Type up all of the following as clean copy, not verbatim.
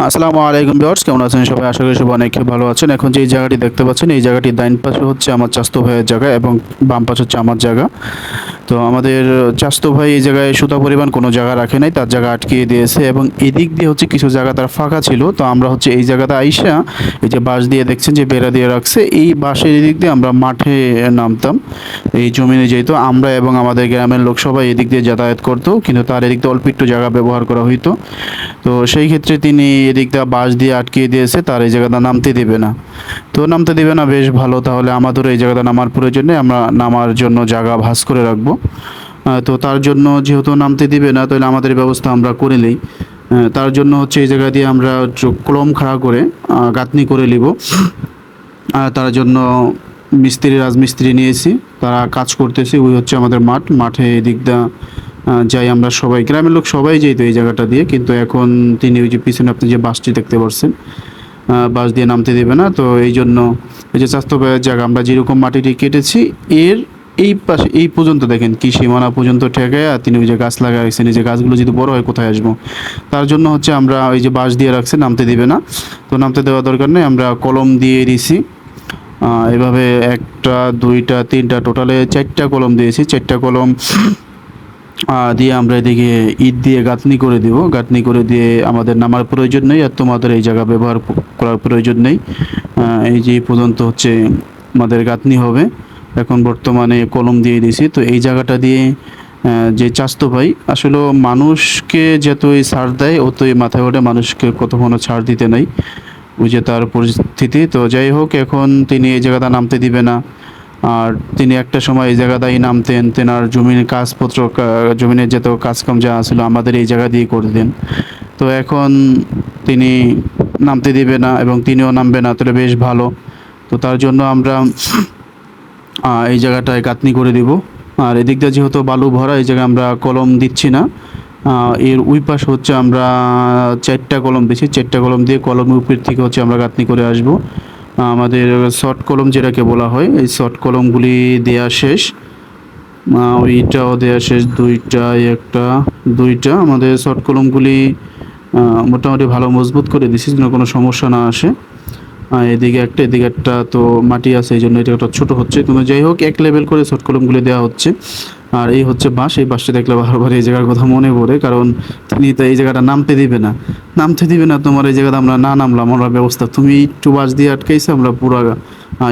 আসসালামু আলাইকুম ভিউয়ার্স, কেমন আছেন সবাই? আশা করি সবাই অনেক ভালো আছেন। এখন যে জায়গাটি দেখতে পাচ্ছেন, এই জায়গাটির ডাইন পাশে হচ্ছে আমার চাস্তো ভাইয়ের জায়গা এবং বাম পাশে হচ্ছে আমার জায়গা। তো আমাদের চাস্তো ভাই এই জায়গায় সুতা পরিমাণ কোনো জায়গা রাখে নাই, তার জায়গা আটকিয়ে দিয়েছে এবং এদিক দিয়ে হচ্ছে কিছু জায়গা তার ফাঁকা ছিল। তো আমরা হচ্ছে এই জায়গাতে আইসা, এই যে বাঁশ দিয়ে দেখছেন যে বেড়া দিয়ে রাখছে, এই বাঁশের এদিক দিয়ে আমরা মাঠে নামতাম। এই জমিনে যেহেতু আমরা এবং আমাদের গ্রামের লোক সবাই এদিক দিয়ে যাতায়াত করতো, কিন্তু তার এদিক দিয়ে অল্প একটু জায়গা ব্যবহার করা হইতো। তো সেই ক্ষেত্রে তিনি এদিকটা বাঁশ দিয়ে আটকিয়ে দিয়েছে, তার এই জায়গাটা নামতে দেবে না। তো নামতে দেবে না, বেশ ভালো, তাহলে আমাদের এই জায়গাটা নামার প্রয়োজন নেই, আমরা নামার জন্য জায়গা ভাঁজ করে রাখবো। তো তার জন্য যেহেতু নামতে দিবে না, তাহলে আমাদের ব্যবস্থা আমরা করে নিই। তার জন্য হচ্ছে এই জায়গা দিয়ে আমরা কলম খাড়া করে গাঁথনি করে নিব। তার জন্য রাজমিস্ত্রি নিয়েছি, তারা কাজ করতেছে। ওই হচ্ছে আমাদের মাঠে এদিকটা যাই আমরা সবাই, গ্রামের লোক সবাই যেত এই জায়গাটা দিয়ে, কিন্তু এখন তিনি ওই যে পিছনে আপনি যে বাসটি দেখতে পাচ্ছেন, বাস দিয়ে নামতে দেবে না। তো এই জন্য এই যে স্বাস্থ্য ব্যয়ের জায়গা আমরা যেরকম মাটিটি কেটেছি, এর এই পাশে এই পর্যন্ত দেখেন কি সীমানা পর্যন্ত ঠেকায় তিনি ওই যে গাছ লাগাইছেন। এই যে গাছগুলো যদি বড় হয় কোথায় আসবো, তার জন্য হচ্ছে আমরা ওই যে বাঁশ দিয়ে রাখছে, নামতে দিবে না। তো নামতে দেওয়া দরকার নেই, আমরা কলম দিয়ে দিছি। এভাবে একটা দুইটা তিনটা টোটালে চারটা কলম দিয়েছি। চারটা কলম দিয়ে আমরা এদিকে ইট দিয়ে গাঁথনি করে দিব। গাঁথনি করে দিয়ে আমাদের নামার প্রয়োজন নেই, আর তোমাদের এই জায়গা ব্যবহার করার প্রয়োজন নেই। এই যে পর্যন্ত হচ্ছে আমাদের গাঁথনি হবে। এখন বর্তমানে কলম দিয়ে দিছি। তো এই জায়গাটা দিয়ে যে চাস্তো ভাই আসলে মানুষকে যতই ছাড় দেয়, অতই মাথায় ওঠে মানুষকে কতক্ষণও ছাড় দিতে নাই, ওই যে তার পরিস্থিতি। তো যাই হোক, এখন তিনি এই জায়গাটা নামতে দিবে না। আর তিনি একটা সময় এই জায়গাটাই নামতেন, তেনার জমির কাজপত্র, জমিনের যত কাজকাম যা ছিল আমাদের এই জায়গা দিয়ে করে দেন। তো এখন তিনি নামতে দিবে না এবং তিনিও নামবে না, তাহলে বেশ ভালো। তো তার জন্য আমরা এই জায়গাটায় গাঁথনি করে দিব। আর এদিক দিয়ে যেহেতু বালু ভরা, এই জায়গায় আমরা কলম দিচ্ছি না। এর ওই পাশ হচ্ছে আমরা চারটা কলম দিচ্ছি। চারটা কলম দিয়ে কলমের উপর থেকে হচ্ছে আমরা গাঁথনি করে আসব। আমাদের শর্ট কলম যেটাকে বলা হয়, এই শর্ট কলমগুলি দেয়া শেষ। ওইটাও দেয়া শেষ, দুইটা একটা দুইটা আমাদের শর্ট কলমগুলি মোটামুটি ভালো মজবুত করে দিচ্ছি যেন কোনো সমস্যা না আসে। এদিকে একটা তো মাটি আছে, এই জন্য এটা একটা ছোটো হচ্ছে, কিন্তু যাই হোক এক লেভেল করে শর্ট কলমগুলি দেওয়া হচ্ছে। আর এই হচ্ছে বাঁশ। এই বাঁশটা দেখলে বারবার এই জায়গার কথা মনে পড়ে, কারণ তিনি তো এই জায়গাটা নামতে দিবে না। তোমার এই জায়গাটা আমরা না নামলাম, আমরা ব্যবস্থা তুমি একটু বাঁশ দিয়ে আটকাইছে, আমরা পুরো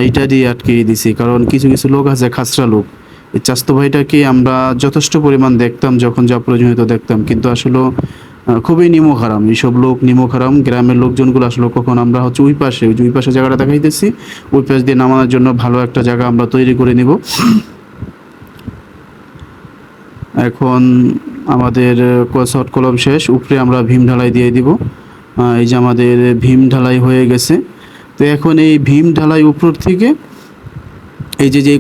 ইটা দিয়ে আটকিয়ে দিছি। কারণ কিছু কিছু লোক আছে খাসরা লোক, এই চাস্তো ভাইটাকে আমরা যথেষ্ট পরিমাণ দেখতাম, যখন যা প্রয়োজন হতো দেখতাম, কিন্তু আসলে খুবই নিমক হারাম এইসব লোক, নিমক হারাম গ্রামের লোকজনগুলো আসলে। কখন আমরা হচ্ছে ওই পাশে জায়গাটা দেখাইতেছি, ওই পাশ দিয়ে নামানোর জন্য ভালো একটা জায়গা আমরা তৈরি করে নিব। এখন আমাদের শর্ট কলম শেষ, উপরে আমরা ভীম ঢালাই দিয়ে দিব। এই যে আমাদের ভীম ঢালাই হয়ে গেছে। তো এখন এই ভীম ঢালাই উপর থেকে এই যে এই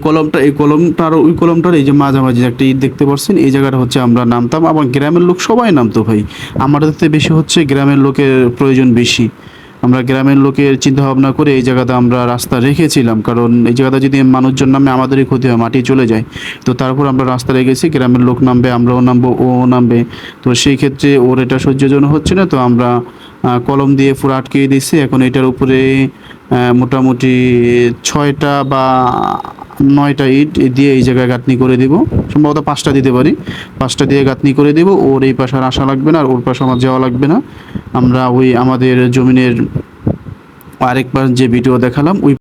কলমটার ওই কলমটার এই যে মাঝামাঝি একটা ইট দেখতে পাচ্ছেন, এই জায়গাটা হচ্ছে আমরা নামতাম। আবার গ্রামের লোক সবাই নামতো ভাই, আমাদের থেকে বেশি হচ্ছে গ্রামের লোকের প্রয়োজন বেশি। আমরা গ্রামের লোকের চিন্তা ভাবনা করে এই জায়গাতে আমরা রাস্তা রেখেছিলাম, কারণ এই জায়গাটা যদি মানুষজন নামে আমাদেরই ক্ষতি হয়, মাটি চলে যায়। তো তারপর আমরা রাস্তা রেখেছি, গ্রামের লোক নামবে, আমরাও নামবো, ও নামবে। তো সেই ক্ষেত্রে ওর এটা সহ্যজনক হচ্ছে না, তো আমরা কলম দিয়ে পুরো আটকিয়ে দিচ্ছি। এখন এটার উপরে মোটামুটি 6টা বা 9টা ইট দিয়ে এই জায়গায় গাঁথনি করে দিব। সম্ভবত 5টা দিতে পারি, 5টা দিয়ে গাঁথনি করে দিব। ওর এই পাশে আর আসা লাগবে না, আর ওর পাশে আমার যাওয়া লাগবে না। আমরা ওই আমাদের জমিনের আরেকবার যে ভিডিও দেখালাম ওই